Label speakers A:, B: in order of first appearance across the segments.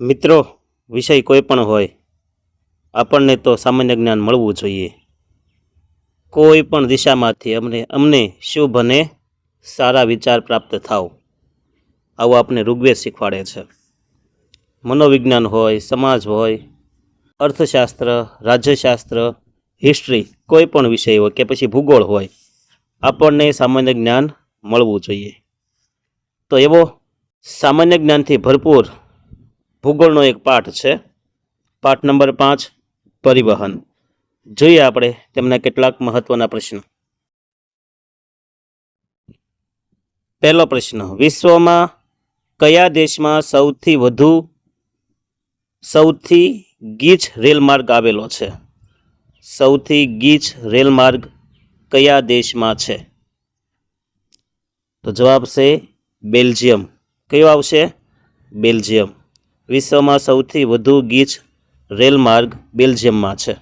A: મિત્રો, વિષય કોઈ પણ હોય, આપણને તો સામાન્ય જ્ઞાન મળવું જોઈએ. કોઈ પણ દિશામાંથી અમને શુભ અને સારા વિચાર પ્રાપ્ત થાવ, આવું આપણે ઋગ્વેદ શીખવાડે છે. મનોવિજ્ઞાન હોય, સમાજ હોય, અર્થશાસ્ત્ર, રાજ્યશાસ્ત્ર, હિસ્ટ્રી, કોઈ પણ વિષય હોય કે પછી ભૂગોળ હોય, આપણને સામાન્ય જ્ઞાન મળવું જોઈએ. તો એવો સામાન્ય જ્ઞાનથી ભરપૂર ભૂગોળનો એક પાઠ છે, પાઠ નંબર 5, પરિવહન. જોઈએ આપણે તેમના કેટલાક મહત્વના પ્રશ્નો. પહેલો પ્રશ્ન, વિશ્વમાં કયા દેશમાં સૌથી ગીચ રેલમાર્ગ આવેલો છે? સૌથી ગીચ રેલમાર્ગ કયા દેશમાં છે? તો જવાબ છે બેલ્જિયમ. કયો આવશે? બેલ્જિયમ. વિશ્વમાં સૌથી વધુ ગીચ રેલમાર્ગ બેલ્જિયમમાં છે.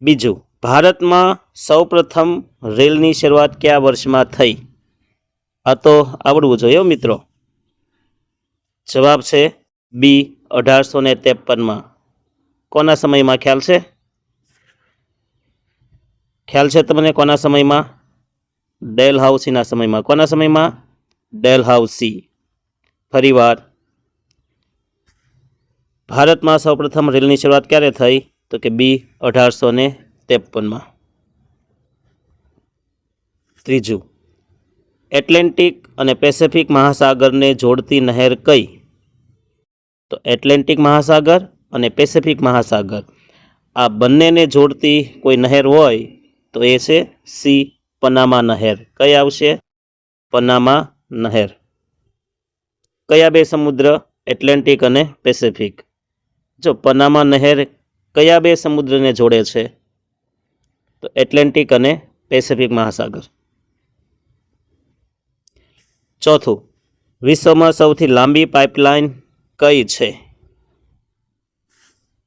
A: બીજું, ભારતમાં સૌપ્રથમ રેલની શરૂઆત કયા વર્ષમાં થઈ? આ તો આવડવું જોઈએ મિત્રો. જવાબ છે બી, 1853માં. કોના સમયમાં? ખ્યાલ છે તમને કોના સમયમાં? ડેલહાઉસીના સમયમાં. કોના સમયમાં? ડેલહાઉસી. ફરીવાર, ભારતમાં સૌપ્રથમ રેલની શરૂઆત ક્યારે થઈ? તો કે બી, 1853માં. ત્રીજું, એટલાન્ટિક અને પેસિફિક મહાસાગરને જોડતી નહેર કઈ? તો એટલાન્ટિક મહાસાગર અને પેસિફિક મહાસાગર, આ બંનેને જોડતી કોઈ નહેર હોય તો એ છે સી, પનામા નહેર. કઈ આવશે? પનામા નહેર. કયા બે સમુદ્ર? એટલાન્ટિક અને પેસિફિક. જો પનામા નહેર કયા બે સમુદ્રને જોડે છે? તો એટલાન્ટિક અને પેસિફિક મહાસાગર. ચોથું, વિશ્વમાં સૌથી લાંબી પાઇપલાઇન કઈ છે?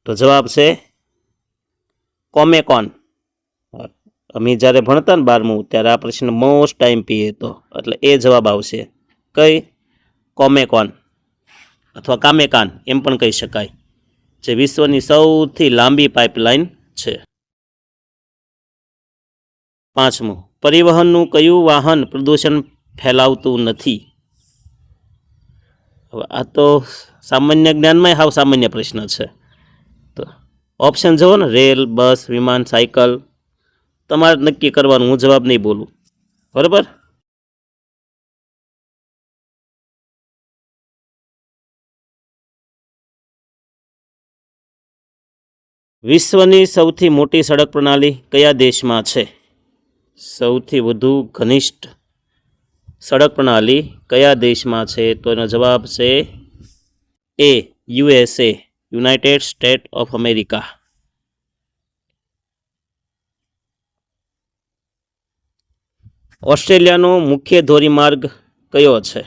A: તો જવાબ છે કોમેકોન. અમે જ્યારે ભણતા ને 12મું ત્યારે આ પ્રશ્ન મોસ્ટ ટાઈમ પીએ તો, એટલે એ જવાબ આવશે. કઈ? કોમેકોન અથવા કામેકાન એમ પણ કહી શકાય, જે વિશ્વની સૌથી લાંબી પાઇપલાઇન છે. પાંચમું, પરિવહનનું કયું વાહન પ્રદૂષણ ફેલાવતું નથી? હવે આ તો સામાન્ય જ્ઞાનમાં હાવ સામાન્ય પ્રશ્ન છે. તો ઓપ્શન જુઓ ને, રેલ, બસ, વિમાન, સાયકલ. તમારે નક્કી કરવાનું, હું જવાબ નહીં બોલું, બરાબર? વિશ્વની સૌથી મોટી સડક પ્રણાલી કયા દેશમાં છે? સૌથી વધુ ઘનિષ્ઠ સડક પ્રણાલી કયા દેશમાં છે? તો એનો જવાબ છે એ, USA, united state of America. ઓસ્ટ્રેલિયાનો મુખ્ય ધોરીમાર્ગ કયો છે?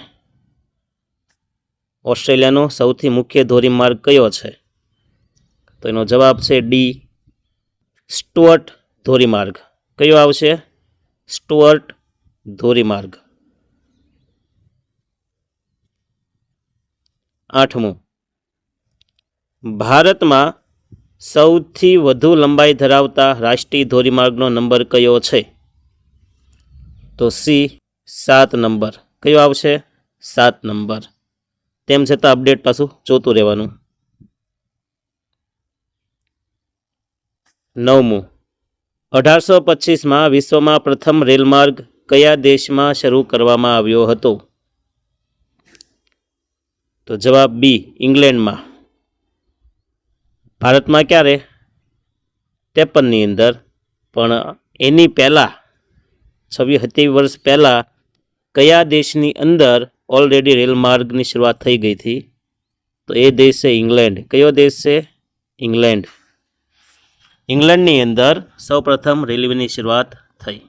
A: ઓસ્ટ્રેલિયાનો સૌથી મુખ્ય ધોરીમાર્ગ કયો છે? તો એનો જવાબ છે ડી, સ્ટુઅર્ટ ધોરીમાર્ગ. કયો આવશે? સ્ટુઅર્ટ ધોરીમાર્ગ. આઠમું, ભારતમાં સૌથી વધુ લંબાઈ ધરાવતા રાષ્ટ્રીય ધોરીમાર્ગનો નંબર કયો છે? તો સી, 7 નંબર. કયો આવશે? 7 નંબર. તેમ છતાં અપડેટ પાછું જોતું રહેવાનું. નવમું, 1825માં વિશ્વમાં પ્રથમ રેલમાર્ગ કયા દેશમાં શરૂ કરવામાં આવ્યો હતો? તો જવાબ બી, ઇંગ્લેન્ડમાં. ભારતમાં ક્યારે? 53ની અંદર. પણ એની પહેલાં 26-27 વર્ષ પહેલાં કયા દેશની અંદર ઓલરેડી રેલમાર્ગની શરૂઆત થઈ ગઈ હતી? તો એ દેશ છે ઇંગ્લેન્ડ. કયો દેશ છે? ઇંગ્લેન્ડ. ઇંગ્લેન્ડની અંદર સૌપ્રથમ રેલવેની શરૂઆત થઈ.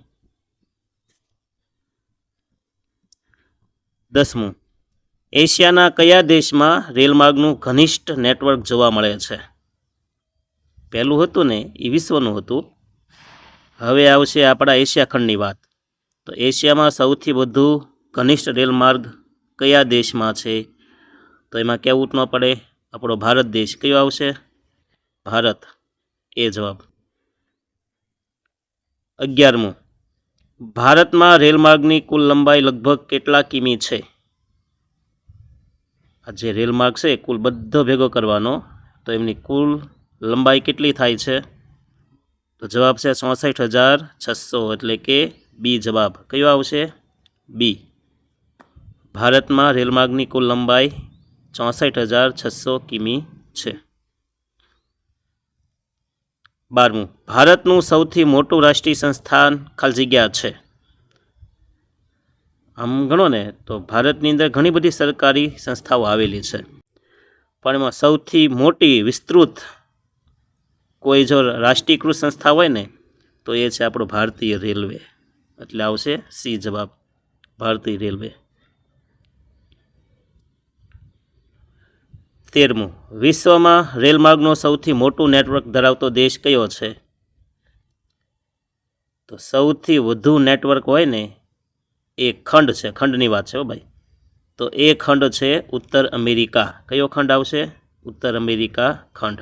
A: 10મું, એશિયાના કયા દેશમાં રેલમાર્ગનું ઘનિષ્ઠ નેટવર્ક જોવા મળે છે? પહેલું હતું ને એ વિશ્વનું હતું. હવે આવશે આપણા એશિયા ખંડની વાત. તો એશિયામાં સૌથી વધુ ઘનિષ્ઠ રેલમાર્ગ કયા દેશમાં છે? તો એમાં કહેવું જ ન પડે, આપણો ભારત દેશ. કયો આવશે? ભારત, એ જવાબ. 11મું, ભારતમાં રેલમાર્ગની કુલ લંબાઈ લગભગ કેટલા કિમી છે? આ જે રેલમાર્ગ છે કુલ બધો ભેગો કરવાનો, તો એમની કુલ લંબાઈ કેટલી થાય છે? તો જવાબ છે 64,600, એટલે કે બી જવાબ. કયો આવશે? બી. ભારતમાં રેલમાર્ગની કુલ લંબાઈ 64,600 કિમી છે. 12મું, ભારતનું સૌથી મોટું રાષ્ટ્રીય સંસ્થાન ખાલી જગ્યા છે. આમ ગણો ને તો ભારતની અંદર ઘણી બધી સરકારી સંસ્થાઓ આવેલી છે, પણ એમાં સૌથી મોટી વિસ્તૃત કોઈ જો રાષ્ટ્રીયકૃત સંસ્થા હોય ને તો એ છે આપણો ભારતીય રેલવે, એટલે આવશે સી જવાબ, ભારતીય રેલવે. 13મું, વિશ્વમાં રેલમાર્ગનો સૌથી મોટું નેટવર્ક ધરાવતો દેશ કયો છે? તો સૌથી વધુ નેટવર્ક હોય ને એ ખંડ છે, ખંડની વાત છે હો ભાઈ, તો એ ખંડ છે ઉત્તર અમેરિકા. કયો ખંડ આવશે? ઉત્તર અમેરિકા ખંડ,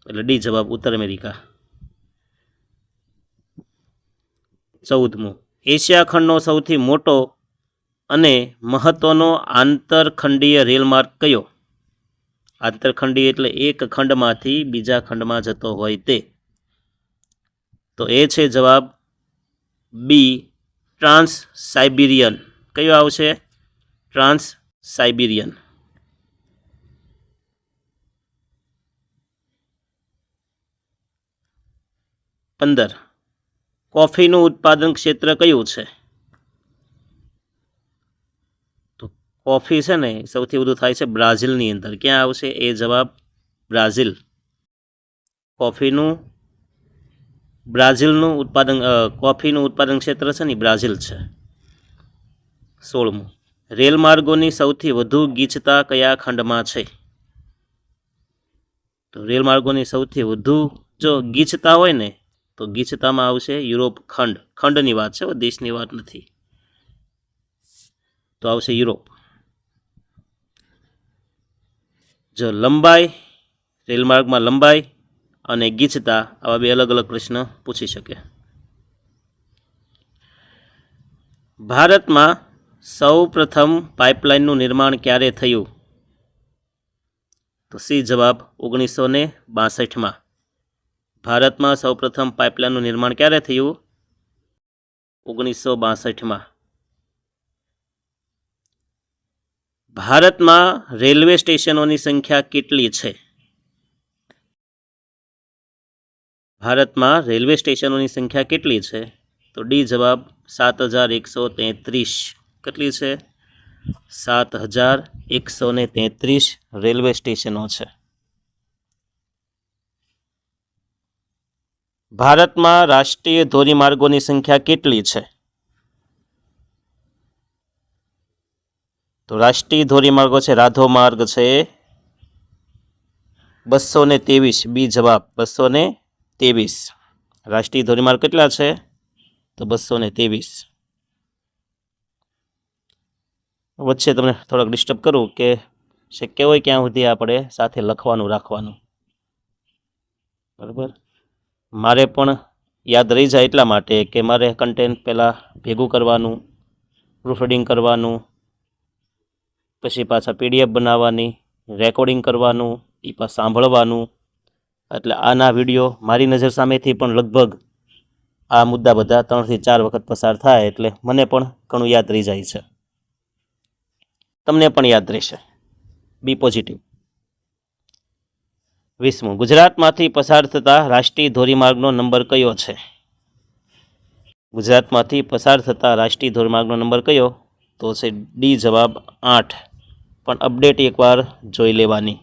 A: એટલે ડી જવાબ, ઉત્તર અમેરિકા. 14મું, એશિયા ખંડનો સૌથી મોટો અને મહત્વનો આંતરખંડીય રેલમાર્ગ કયો? આંતરખંડીય એટલે એક ખંડમાંથી બીજા ખંડમાં જતો હોય તે. તો એ છે જવાબ બી, ટ્રાન્સ સાઇબિરિયન. કયો આવશે? Trans Siberian. 15, કોફીનું ઉત્પાદન ક્ષેત્ર કયું છે? તો કોફી છે ને સૌથી વધુ થાય છે બ્રાઝિલની અંદર. ક્યાં આવશે? એ જવાબ, બ્રાઝિલ. કોફીનું ઉત્પાદન ક્ષેત્ર છે ને બ્રાઝિલ છે. 16મું, રેલમાર્ગોની સૌથી વધુ ગીચતા કયા ખંડમાં છે? તો રેલમાર્ગોની સૌથી વધુ જો ગીચતા હોય ને તો ગીચતામાં આવશે યુરોપ ખંડ. ખંડની વાત છે, દેશની વાત નથી, તો આવશે યુરોપ. જો લંબાઈ, રેલમાર્ગમાં લંબાઈ અને ગીચતા આવા બે અલગ અલગ પ્રશ્ન પૂછી શકે. ભારતમાં સૌ પ્રથમ પાઇપલાઇનનું નિર્માણ ક્યારે થયું? તો સી જવાબ, 1962માં. ભારતમાં સૌ પ્રથમ પાઇપલાઇનનું નિર્માણ ક્યારે થયું? 1962માં. ભારતમાં રેલવે સ્ટેશનોની સંખ્યા કેટલી છે? ભારતમાં રેલવે સ્ટેશનોની સંખ્યા કેટલી છે? તો ડી જવાબ, 7,133. કેટલી છે? 7,133 રેલવે સ્ટેશનો છે. ભારતમાં રાષ્ટ્રીય ધોરીમાર્ગોની સંખ્યા કેટલી છે? તો રાષ્ટ્રીય ધોરીમાર્ગો છે, રાધો માર્ગ છે 223. બી જવાબ, 223. રાષ્ટ્રીય ધોરીમાર્ગ કેટલા છે? તો 223. વચ્ચે તમને થોડાક ડિસ્ટર્બ કરું કે શક્ય હોય ક્યાં સુધી આપણે સાથે લખવાનું રાખવાનું, બરાબર? મારે પણ યાદ રહી જાય એટલા માટે કે મારે કન્ટેન્ટ પહેલાં ભેગું કરવાનું, પ્રૂફ રીડિંગ કરવાનું, પછી પાછા PDF બનાવવાની, રેકોર્ડિંગ કરવાનું, એ પાછું સાંભળવાનું. એટલે આના વિડીયો મારી નજર સામેથી પણ લગભગ આ મુદ્દા બધા 3 થી 4 વખત પસાર થાય, એટલે મને પણ ઘણું યાદ રહી જાય છે, તમને પણ યાદ રહેશે. B positive. 20મું, ગુજરાતમાંથી પસાર થતા રાષ્ટ્રીય ધોરીમાર્ગનો નંબર કયો છે? ગુજરાતમાંથી પસાર થતા રાષ્ટ્રીય ધોરીમાર્ગનો નંબર કયો? તો છે ડી જવાબ, 8. પણ અપડેટ એકવાર જોઈ લેવાની,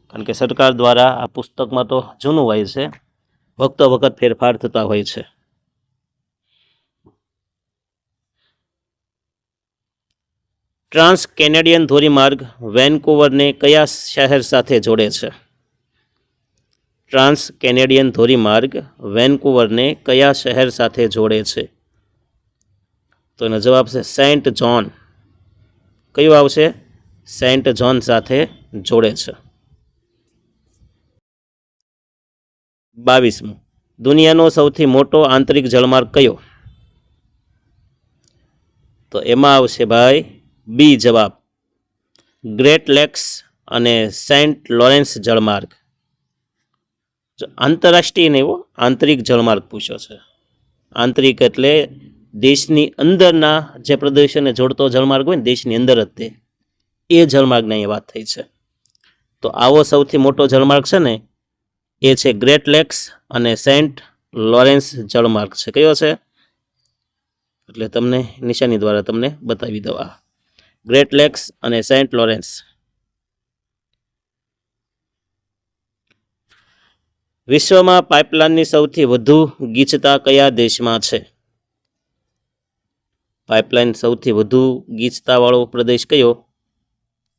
A: કારણ કે સરકાર દ્વારા આ પુસ્તકમાં તો જૂનું હોય છે, વખતો વખત ફેરફાર થતા હોય છે. ટ્રાન્સ કેનેડિયન ધોરીમાર્ગ વેનકુવરને કયા શહેર સાથે જોડે છે? ટ્રાન્સ કેનેડિયન ધોરીમાર્ગ વેનકુવરને કયા શહેર સાથે જોડે છે? તો એનો જવાબ છે સેન્ટ જ્હોન. કયું આવશે? સેન્ટ જ્હોન સાથે જોડે છે. 22મું, દુનિયાનો સૌથી મોટો આંતરિક જળમાર્ગ કયો? તો એમાં આવશે ભાઈ બી જવાબ, ગ્રેટ લેક્સ અને સેન્ટ લોરેન્સ જળમાર્ગ. આંતરરાષ્ટ્રીય નહીં, એવો આંતરિક જળમાર્ગ પૂછ્યો છે. આંતરિક એટલે દેશની અંદરના જે પ્રદેશોને જોડતો જળમાર્ગ હોય ને, દેશની અંદર જ તે, એ જળમાર્ગની અહીંયા વાત થઈ છે. તો આવો સૌથી મોટો જળમાર્ગ છે ને, એ છે ગ્રેટ લેક્સ અને સેન્ટ લોરેન્સ જળમાર્ગ છે. કયો છે? એટલે તમને નિશાની દ્વારા તમને બતાવી દઉં. આ ગ્રેટ લેક્સ અને સેન્ટ લોરેન્સ. વિશ્વમાં પાઇપલાઇનની સૌથી વધુ ગીચતા કયા દેશમાં છે? પાઇપલાઇન સૌથી વધુ ગીચતાવાળો પ્રદેશ કયો?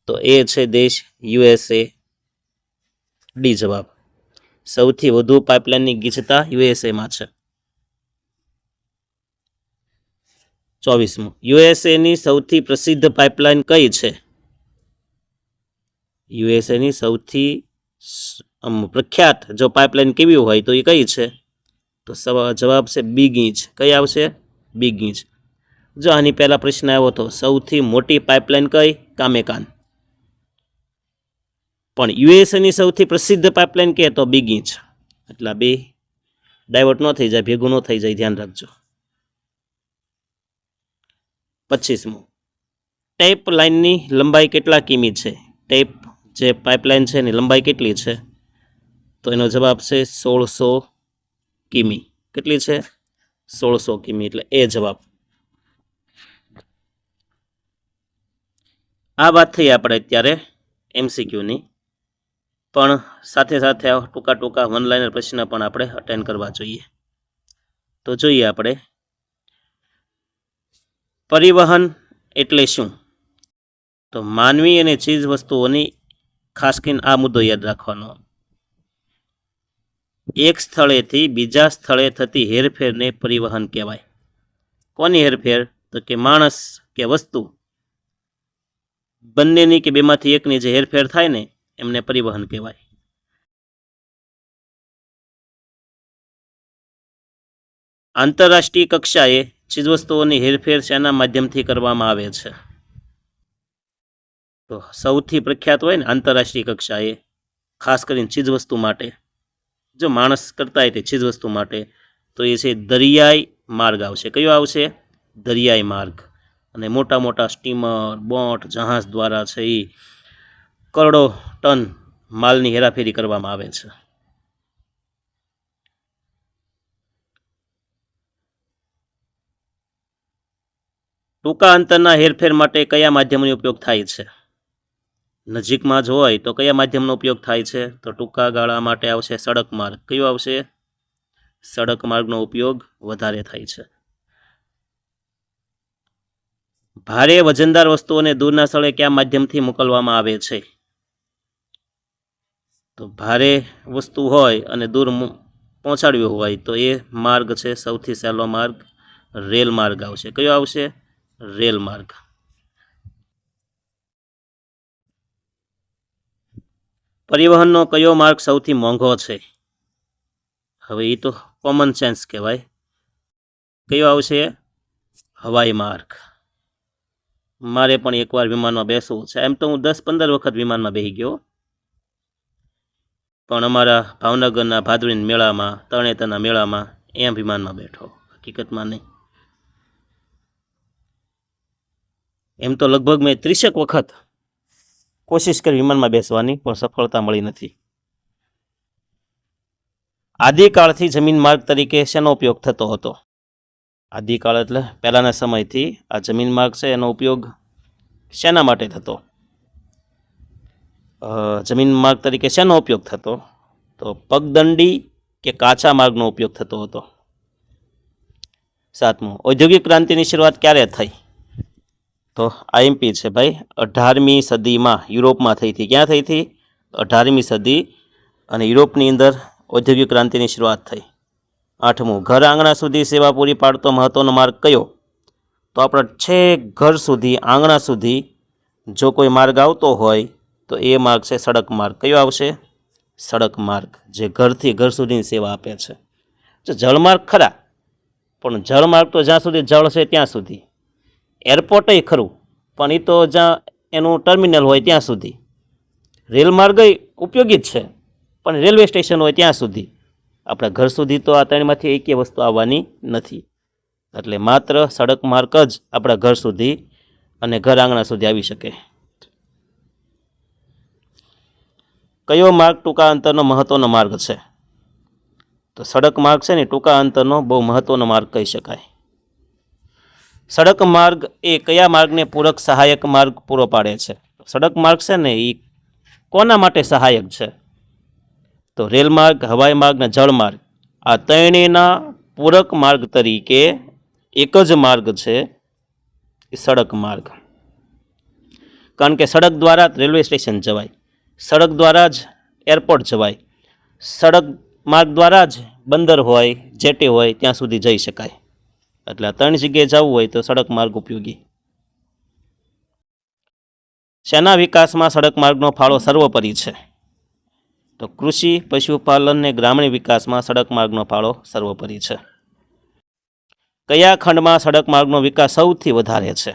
A: તો એ છે દેશ USA. ડી જવાબ, સૌથી વધુ પાઇપલાઇનની ગીચતા યુએસએમાં છે. 24મું, યુએસએની સૌથી પ્રસિદ્ધ પાઇપલાઇન કઈ છે? યુએસએની સૌથી પ્રખ્યાત જો પાઇપલાઇન કેવી હોય તો એ કઈ છે? તો જવાબ છે બિગ ઇંચ. કઈ આવશે? Big inch. જો આની પહેલા પ્રશ્ન આવ્યો હતો સૌથી મોટી પાઇપલાઇન કઈ? કામેકાન. પણ યુએસએની સૌથી પ્રસિદ્ધ પાઇપલાઇન કે તો બિગ ઇંચ. એટલે બે ડાયવર્ટ ન થઈ જાય, ભેગું ન થઈ જાય, ધ્યાન રાખજો. 25મું, ટેપ લાઇનની લંબાઈ કેટલા કિમી છે? ટેપ જે પાઇપલાઇન છે એની લંબાઈ કેટલી છે? તો એનો જવાબ છે 1600 કિમી. કેટલી છે? 1600 કિમી. એટલે એ જવાબ. આ વાત થઈ આપણે અત્યારે MCQની, પણ સાથે સાથે ટૂંકા વન લાઇનર પ્રશ્ન પણ આપણે અટેન્ડ કરવા જોઈએ. તો જોઈએ આપણે, પરિવહન એટલે શું? તો માનવી અને ચીજ વસ્તુઓની, ખાસ કરીને આ મુદ્દો યાદ રાખવાનો, એક સ્થળેથી બીજા સ્થળે થતી હેરફેરને પરિવહન કહેવાય. કોની હેરફેર? તો કે માણસ કે વસ્તુ, બંનેની કે બેમાંથી એકની જે હેરફેર થાય ને એમને પરિવહન કહેવાય. આંતરરાષ્ટ્રીય કક્ષાએ ચીજવસ્તુઓની હેરફેર શેના માધ્યમથી કરવામાં આવે છે? તો સૌથી પ્રખ્યાત હોય ને આંતરરાષ્ટ્રીય કક્ષાએ, ખાસ કરીને ચીજવસ્તુ માટે, જો માણસ કરતા હોય તે ચીજવસ્તુ માટે, તો એ છે દરિયાઈ માર્ગ આવશે. કયો આવશે? દરિયાઈ માર્ગ. અને મોટા મોટા સ્ટીમર, બોટ, જહાજ દ્વારા છે એ કરોડો ટન માલની હેરાફેરી કરવામાં આવે છે. ટૂંકા અંતરના હેરફેર માટે કયા માધ્યમનો ઉપયોગ થાય છે? નજીકમાં જ હોય તો કયા માધ્યમનો ઉપયોગ થાય છે? તો ટૂંકા ગાળા માટે આવશે સડક માર્ગ. કયો આવશે? સડક માર્ગનો ઉપયોગ વધારે થાય છે. ભારે વજનદાર વસ્તુઓને દૂરના સ્થળે કયા માધ્યમથી મોકલવામાં આવે છે? તો ભારે વસ્તુ હોય અને દૂર પહોંચાડવી હોય તો એ માર્ગ છે સૌથી સહેલો માર્ગ, રેલ માર્ગ આવશે. કયો આવશે? રેલ માર્ગ. પરિવહનનો કયો માર્ગ સૌથી મોંઘો છે? હવે એ તો કોમન સેન્સ કહેવાય. કયો આવશે? હવાઈ માર્ગ. મારે પણ એકવાર વિમાનમાં બેસવું છે. એમ તો હું 10-15 વખત વિમાનમાં બેસી ગયો, પણ અમારા ભાવનગરના ભાદરવીના મેળામાં, તરણેતરના મેળામાં એમ વિમાનમાં બેઠો, હકીકતમાં નહીં. એમ તો લગભગ મેં 30 વખત કોશિશ કરી વિમાનમાં બેસવાની, પણ સફળતા મળી નથી. આદિકાળથી જમીન માર્ગ તરીકે શેનો ઉપયોગ થતો હતો? આદિકાળ એટલે પહેલાંના સમયથી આ જમીન માર્ગ છે એનો ઉપયોગ શેના માટે થતો? જમીન માર્ગ તરીકે શેનો ઉપયોગ થતો? તો પગદંડી કે કાચા માર્ગનો ઉપયોગ થતો હતો. 7મું, ઔદ્યોગિક ક્રાંતિની શરૂઆત ક્યારે થઈ? તો IMP છે ભાઈ, 18મી સદીમાં યુરોપમાં થઈ હતી. ક્યાં થઈ હતી? 18મી સદી, અને યુરોપની અંદર ઔદ્યોગિક ક્રાંતિની શરૂઆત થઈ. 8મું, ઘર આંગણા સુધી સેવા પૂરી પાડતો મહત્વનો માર્ગ કયો? તો આપણે છેક ઘર સુધી, આંગણા સુધી જો કોઈ માર્ગ આવતો હોય તો એ માર્ગ છે સડક માર્ગ. કયો આવશે? સડક માર્ગ, જે ઘરથી ઘર સુધીની સેવા આપે છે. જો જળમાર્ગ ખરા, પણ જળમાર્ગ તો જ્યાં સુધી જળ છે ત્યાં સુધી. એરપોર્ટય ખરું, પણ એ તો જ્યાં એનું ટર્મિનલ હોય ત્યાં સુધી. રેલમાર્ગય ઉપયોગી જ છે, પણ રેલવે સ્ટેશન હોય ત્યાં સુધી. આપણા ઘર સુધી તો આ ત્રણમાંથી એકેય વસ્તુ આવવાની નથી. એટલે માત્ર સડક માર્ગ જ આપણા ઘર સુધી અને ઘર આંગણા સુધી આવી શકે. કયો માર્ગ ટૂંકા અંતરનો મહત્વનો માર્ગ છે? તો સડક માર્ગ છે ને ટૂંકા અંતરનો બહુ મહત્વનો માર્ગ કહી શકાય. સડક માર્ગ એ કયા માર્ગને પૂરક સહાયક માર્ગ પૂરો પાડે છે? સડક માર્ગ છે ને એ કોના માટે સહાયક છે? તો રેલમાર્ગ, હવાઈ માર્ગ ને જળમાર્ગ, આ ત્રણેયના પૂરક માર્ગ તરીકે એક જ માર્ગ છે એ સડક માર્ગ. કારણ કે સડક દ્વારા જ રેલવે સ્ટેશન જવાય, સડક દ્વારા જ એરપોર્ટ જવાય, સડક માર્ગ દ્વારા જ બંદર હોય, જેટી હોય ત્યાં સુધી જઈ શકાય. એટલે આ ત્રણ જગ્યાએ જવું હોય તો સડક માર્ગ ઉપયોગી. શેના વિકાસમાં સડક માર્ગનો ફાળો સર્વોપરી છે? તો કૃષિ, પશુપાલન ને ગ્રામીણ વિકાસમાં સડક માર્ગનો ફાળો સર્વોપરી છે. કયા ખંડમાં સડક માર્ગનો વિકાસ સૌથી વધારે છે?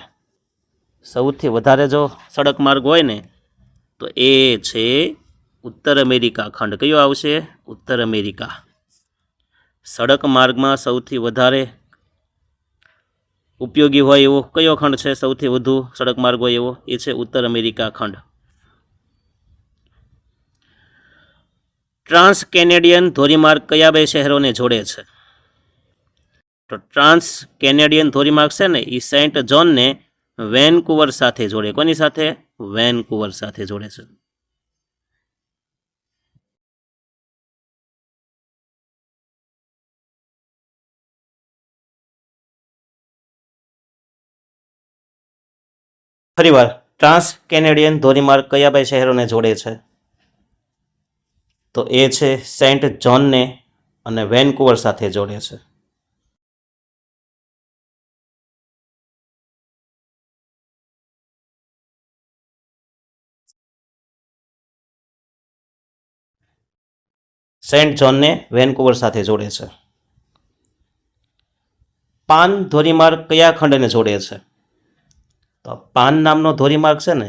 A: સૌથી વધારે જો સડક માર્ગ હોય ને તો એ છે ઉત્તર અમેરિકા ખંડ. કયો આવશે? ઉત્તર અમેરિકા. સડક માર્ગમાં સૌથી વધારે ઉપયોગી હોય એવો કયો ખંડ છે? સૌથી વધુ સડક માર્ગ હોય એવો એ છે ઉત્તર અમેરિકા ખંડ. ટ્રાન્સ કેનેડિયન ધોરીમાર્ગ કયા બે શહેરોને જોડે છે? તો ટ્રાન્સ કેનેડિયન ધોરીમાર્ગ છે ને એ સેન્ટ જોનને વેનકુવર સાથે જોડે. કોની સાથે? વેનકુવર સાથે જોડે છે. ફરીવાર, ટ્રાન્સ કેનેડિયન ધોરીમાર્ગ કયા બે શહેરોને જોડે છે? તો એ છે સેન્ટ જોનને અને વેનકુવર સાથે જોડે છે. સેન્ટ જોનને વેનકુવર સાથે જોડે છે. પાન ધોરીમાર્ગ કયા ખંડને જોડે છે? તો પાન નામનો ધોરીમાર્ગ છે ને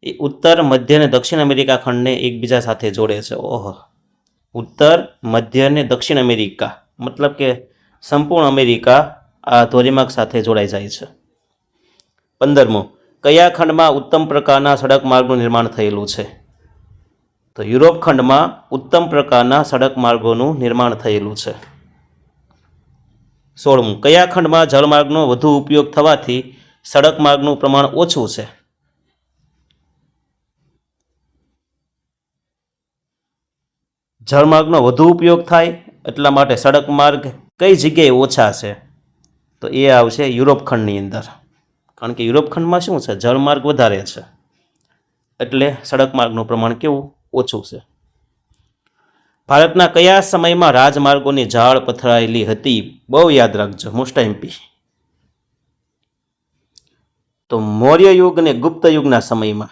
A: એ ઉત્તર, મધ્ય અને દક્ષિણ અમેરિકા ખંડને એકબીજા સાથે જોડે છે. ઓહો, ઉત્તર, મધ્ય અને દક્ષિણ અમેરિકા, મતલબ કે સંપૂર્ણ અમેરિકા આ ધોરીમાર્ગ સાથે જોડાઈ જાય છે. 15મો, કયા ખંડમાં ઉત્તમ પ્રકારના સડક માર્ગનું નિર્માણ થયેલું છે? તો યુરોપ ખંડમાં ઉત્તમ પ્રકારના સડક માર્ગોનું નિર્માણ થયેલું છે. 16મું, કયા ખંડમાં જળમાર્ગનો વધુ ઉપયોગ થવાથી સડક માર્ગનું પ્રમાણ ઓછું છે? જળમાર્ગનો વધુ ઉપયોગ થાય એટલા માટે સડક માર્ગ કઈ જગ્યાએ ઓછા છે? તો એ આવશે યુરોપ ખંડની અંદર. કારણ કે યુરોપ ખંડમાં શું છે? જળમાર્ગ વધારે છે, એટલે સડક માર્ગનું પ્રમાણ કેવું? ઓછું છે. ભારતના કયા સમયમાં રાજમાર્ગોની જાળ પથરાયેલી હતી? બહુ યાદ રાખજો, મોસ્ટ એમપી. તો મૌર્ય યુગ અને ગુપ્ત યુગના સમયમાં.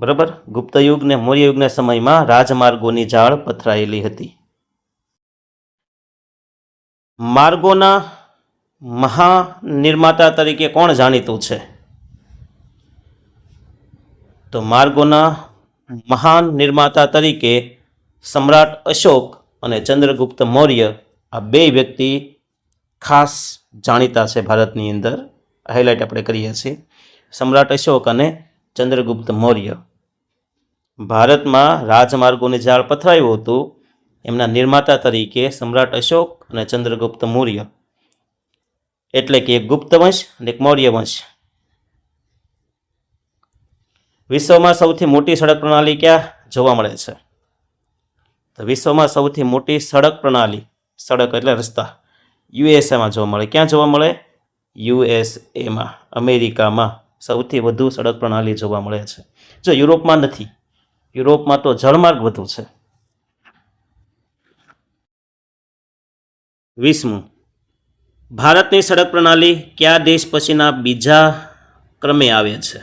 A: બરાબર, ગુપ્ત યુગ ને મૌર્ય યુગના સમયમાં રાજમાર્ગોની જાળ પથરાયેલી હતી. માર્ગોના મહાનિર્માતા તરીકે કોણ જાણીતું છે? તો માર્ગોના મહાન નિર્માતા તરીકે સમ્રાટ અશોક અને ચંદ્રગુપ્ત મૌર્ય, આ બે વ્યક્તિ ખાસ જાણીતા છે ભારતની અંદર. હાઇલાઇટ આપણે કરીએ છીએ. સમ્રાટ અશોક અને ચંદ્રગુપ્ત મૌર્ય. ભારતમાં રાજમાર્ગોની જાળ પથરાયું હતું એમના નિર્માતા તરીકે સમ્રાટ અશોક અને ચંદ્રગુપ્ત મૌર્ય, એટલે કે એક ગુપ્ત વંશ અને એક મૌર્ય વંશ. વિશ્વમાં સૌથી મોટી સડક પ્રણાલી ક્યાં જોવા મળે છે? તો વિશ્વમાં સૌથી મોટી સડક પ્રણાલી, સડક એટલે રસ્તા, યુએસએમાં જોવા મળે. ક્યાં જોવા મળે? યુએસએમાં, અમેરિકામાં સૌથી વધુ સડક પ્રણાલી જોવા મળે છે. જો યુરોપમાં નથી, યુરોપમાં તો જળમાર્ગ વધુ છે. 20મું, ભારતની સડક પ્રણાલી કયા દેશ પછીના બીજા ક્રમે આવે છે?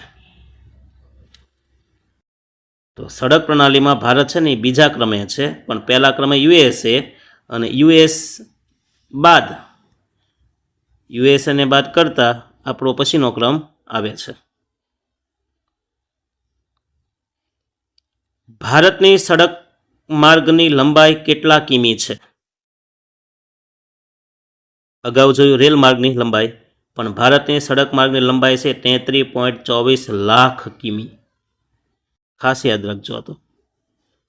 A: તો સડક પ્રણાલીમાં ભારત છે ને એ બીજા ક્રમે છે, પણ પહેલા ક્રમે યુએસએ, અને યુએસએને બાદ કરતા આપણો પછીનો ક્રમ આવે છે. ભારતની સડક માર્ગની લંબાઈ કેટલા કિમી છે? અગાઉ જોયું રેલ માર્ગની લંબાઈ, પણ ભારતની સડક માર્ગની લંબાઈ છે 33.24 લાખ કિમી. ખાસ યાદ રાખજો. તો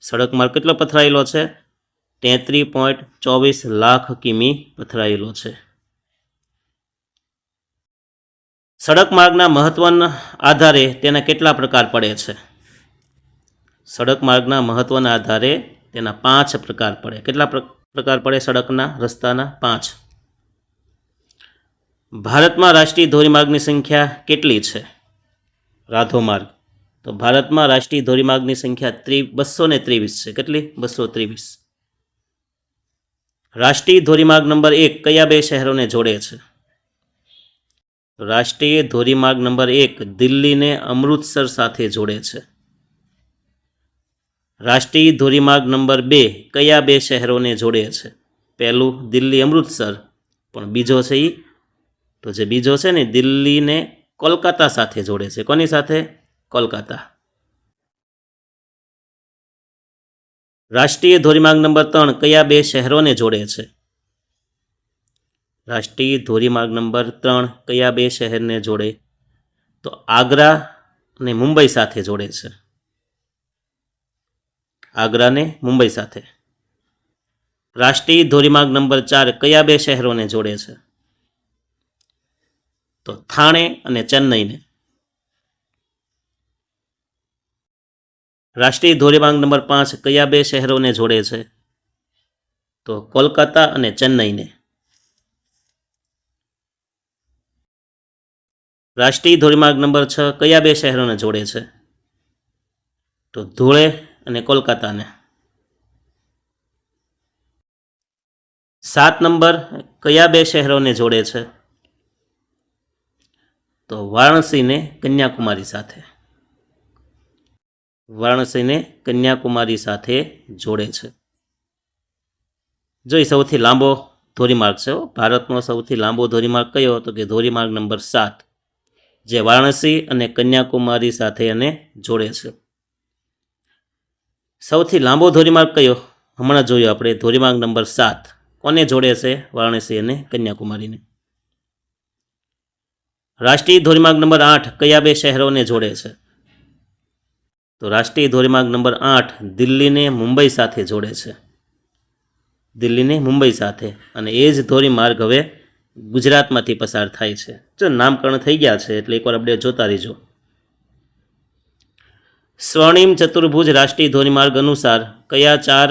A: સડક માર્ગ કેટલો પથરાયેલો છે? 33.24 લાખ કિમી પથરાયેલો છે. સડક માર્ગના મહત્વના આધારે તેના કેટલા પ્રકાર પડે છે? સડક માર્ગના મહત્વના આધારે તેના 5 પ્રકાર પડે. કેટલા પ્રકાર પડે સડકના રસ્તાના? 5. ભારતમાં રાષ્ટ્રીય ધોરીમાર્ગની સંખ્યા કેટલી છે? રાધો માર્ગ. તો ભારતમાં રાષ્ટ્રીય ધોરીમાર્ગની સંખ્યા 223 છે. કેટલી? 223. રાષ્ટ્રીય ધોરીમાર્ગ નંબર 1 કયા બે શહેરોને જોડે છે? રાષ્ટ્રીય ધોરીમાર્ગ નંબર 1 દિલ્હીને અમૃતસર સાથે જોડે છે. રાષ્ટ્રીય ધોરીમાર્ગ નંબર 2 કયા બે શહેરોને જોડે છે? પહેલું દિલ્હી અમૃતસર, પણ બીજો છે એ, તો જે બીજો છે ને દિલ્હીને કોલકાતા સાથે જોડે છે. કોની સાથે? કોલકાતા. રાષ્ટ્રીય ધોરીમાર્ગ નંબર 3 કયા બે શહેરોને જોડે છે? રાષ્ટ્રીય ધોરીમાર્ગ નંબર 3 કયા બે શહેરને જોડે? તો આગ્રા અને મુંબઈ સાથે જોડે છે. આગ્રા ને મુંબઈ સાથે. રાષ્ટ્રીય ધોરીમાર્ગ નંબર 4 કયા બે શહેરોને જોડે છે? તો થાણે અને ચેન્નઈને. રાષ્ટ્રીય ધોરીમાર્ગ નંબર 5 કયા બે શહેરોને જોડે છે? તો કોલકાતા અને ચેન્નઈને. રાષ્ટ્રીય ધોરીમાર્ગ નંબર 6 કયા બે શહેરોને જોડે છે? તો ધુળે અને કોલકાતાને. 7 નંબર કયા બે શહેરોને જોડે છે? તો વારાણસીને કન્યાકુમારી સાથે. વારાણસીને કન્યાકુમારી સાથે જોડે છે. જો એ સૌથી લાંબો ધોરીમાર્ગ છે. ભારતનો સૌથી લાંબો ધોરીમાર્ગ કયો? તો કે ધોરીમાર્ગ નંબર 7, જે વારાણસી અને કન્યાકુમારી સાથે એને જોડે છે. સૌથી લાંબો ધોરીમાર્ગ કયો? હમણાં જોયું આપણે, ધોરીમાર્ગ નંબર 7. કોને જોડે છે? વારાણસી અને કન્યાકુમારીને. રાષ્ટ્રીય ધોરીમાર્ગ નંબર 8 કયા બે શહેરોને જોડે છે? તો રાષ્ટ્રીય ધોરીમાર્ગ નંબર 8 દિલ્હીને મુંબઈ સાથે જોડે છે. દિલ્હીને મુંબઈ સાથે. અને એ જ ધોરીમાર્ગ હવે ગુજરાતમાંથી પસાર થાય છે. જો નામકરણ થઈ ગયા છે એટલે એકવાર અપડેટ જોતા રહીજો. સ્વર્ણિમ ચતુર્ભુજ રાષ્ટ્રીય ધોરીમાર્ગ અનુસાર કયા 4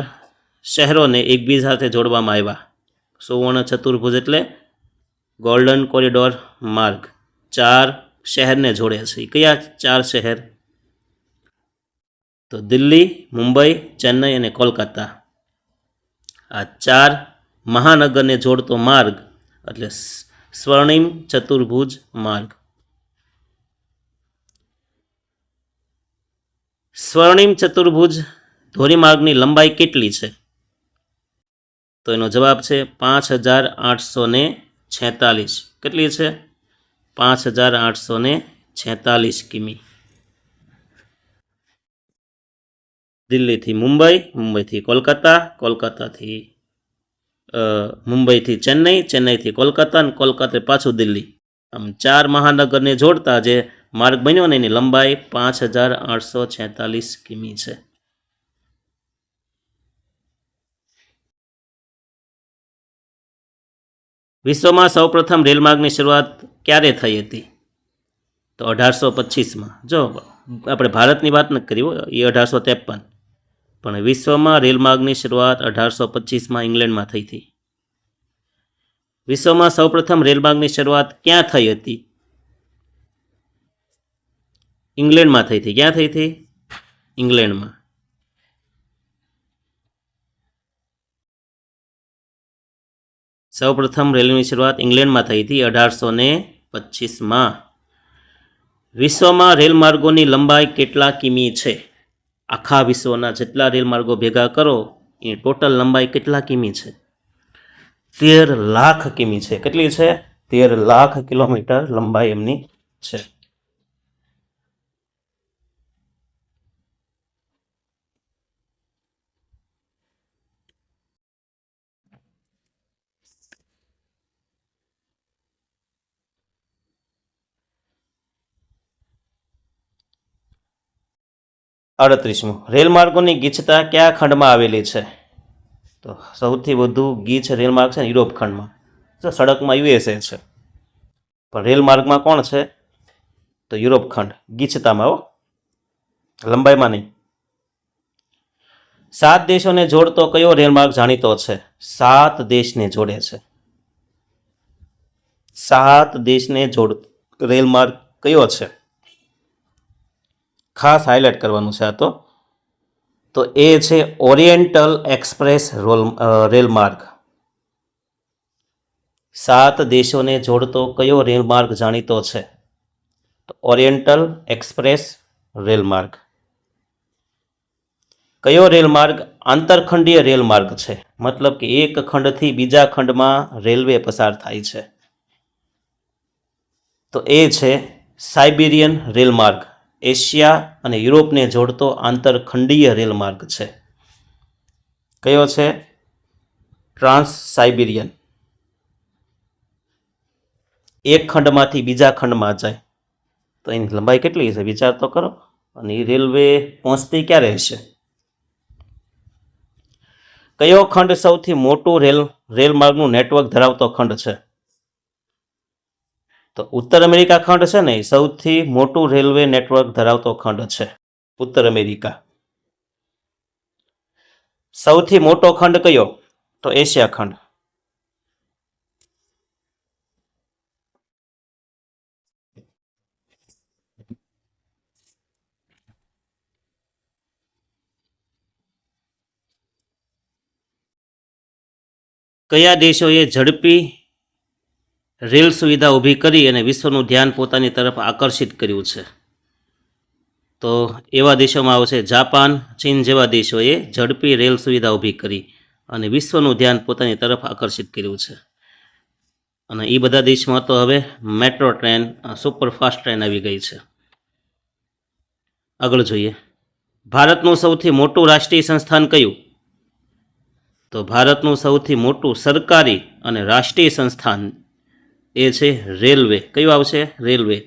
A: શહેરોને એકબીજા સાથે જોડવામાં આવ્યા? સુવર્ણ ચતુર્ભુજ એટલે ગોલ્ડન કોરિડોર માર્ગ 4 શહેરને જોડે છે. કયા 4 શહેર? તો દિલ્હી, મુંબઈ, ચેન્નઈ અને કોલકાતા. આ 4 મહાનગરને જોડતો માર્ગ એટલે સ્વર્ણિમ ચતુર્ભુજ માર્ગ. સ્વર્ણિમ ચતુર્ભુજ ધોરીમાર્ગની લંબાઈ કેટલી છે? તો એનો જવાબ છે 5846. કેટલી છે? 5846 કિમી. દિલ્હીથી મુંબઈ, મુંબઈથી કોલકાતા, કોલકાતાથી મુંબઈથી ચેન્નઈ, ચેન્નઈથી કોલકાતા અને કોલકાતા પાછું દિલ્હી. આમ 4 મહાનગરને જોડતા જે માર્ગ બન્યો ને એની લંબાઈ 5846 કિમી છે. વિશ્વમાં સૌપ્રથમ રેલમાર્ગની શરૂઆત ક્યારે થઈ હતી? તો 1825માં. જો આપણે ભારતની વાત નથી કરી, એ 1853, પણ વિશ્વમાં રેલમાર્ગની શરૂઆત 1825માં ઇંગ્લેન્ડમાં થઈ હતી. વિશ્વમાં સૌપ્રથમ રેલમાર્ગની શરૂઆત ક્યાં થઈ હતી? ઇંગ્લેન્ડમાં થઈ હતી. ક્યાં થઈ હતી? ઇંગ્લેન્ડમાં. સૌપ્રથમ રેલવેની શરૂઆત ઇંગ્લેન્ડમાં થઈ હતી 1825માં. વિશ્વમાં રેલમાર્ગોની લંબાઈ કેટલા કિમી છે? આખા વિશ્વના જેટલા રેલમાર્ગો ભેગા કરો એ ટોટલ લંબાઈ કેટલા કિમી છે? 13 લાખ કિમી છે. કેટલી છે? 13 લાખ કિલોમીટર લંબાઈ એમની છે. અડત્રીસમું, રેલમાર્ગોની ગીચતા કયા ખંડમાં આવેલી છે? તો સૌથી વધુ ગીચ રેલમાર્ગ છે યુરોપ ખંડમાં. તો સડકમાં યુએસએ છે, પણ રેલમાર્ગમાં કોણ છે? તો યુરોપ ખંડ. ગીચતામાં, લંબાઈમાં નહીં. 7 દેશોને જોડતો કયો રેલમાર્ગ જાણીતો છે? 7 દેશને જોડે છે. 7 દેશને જોડ રેલમાર્ગ કયો છે? ખાસ હાઇલાઇટ કરવાનું છે આ તો એ છે ઓરિએન્ટલ એક્સપ્રેસ રેલમાર્ગ. 7 દેશોને જોડતો કયો રેલમાર્ગ જાણીતો છે? તો ઓરિએન્ટલ એક્સપ્રેસ રેલમાર્ગ. કયો રેલમાર્ગ આંતરખંડીય રેલમાર્ગ છે? મતલબ કે એક ખંડથી બીજા ખંડમાં રેલવે પસાર થાય છે. તો એ છે સાઇબિરિયન રેલમાર્ગ. એશિયા અને યુરોપને જોડતો આંતરખંડીય રેલમાર્ગ છે. કયો છે? Trans Siberian. એક ખંડમાંથી બીજા ખંડમાં જાય તો એની લંબાઈ કેટલી છે? વિચાર તો કરો. અને એ રેલવે પહોંચતી ક્યારે હશે? કયો ખંડ સૌથી મોટું રેલમાર્ગનું નેટવર્ક ધરાવતો ખંડ છે? તો ઉત્તર અમેરિકા ખંડ છે ને, એ સૌથી મોટું રેલવે નેટવર્ક ધરાવતો ખંડ છે, ઉત્તર અમેરિકા. સૌથી મોટો ખંડ કયો? તો એશિયા ખંડ. કયા દેશોએ ઝડપી રેલ સુવિધા ઊભી કરી અને વિશ્વનું ધ્યાન પોતાની તરફ આકર્ષિત કર્યું છે? તો એવા દેશોમાં આવશે જાપાન, ચીન જેવા દેશોએ ઝડપી રેલ સુવિધા ઊભી કરી અને વિશ્વનું ધ્યાન પોતાની તરફ આકર્ષિત કર્યું છે. અને એ બધા દેશમાં તો હવે મેટ્રો ટ્રેન, સુપરફાસ્ટ ટ્રેન આવી ગઈ છે. આગળ જોઈએ. ભારતનું સૌથી મોટું રાષ્ટ્રીય સંસ્થાન કયું? તો ભારતનું સૌથી મોટું સરકારી અને રાષ્ટ્રીય સંસ્થાન એ છે રેલવે. કયું આવશે? રેલવે.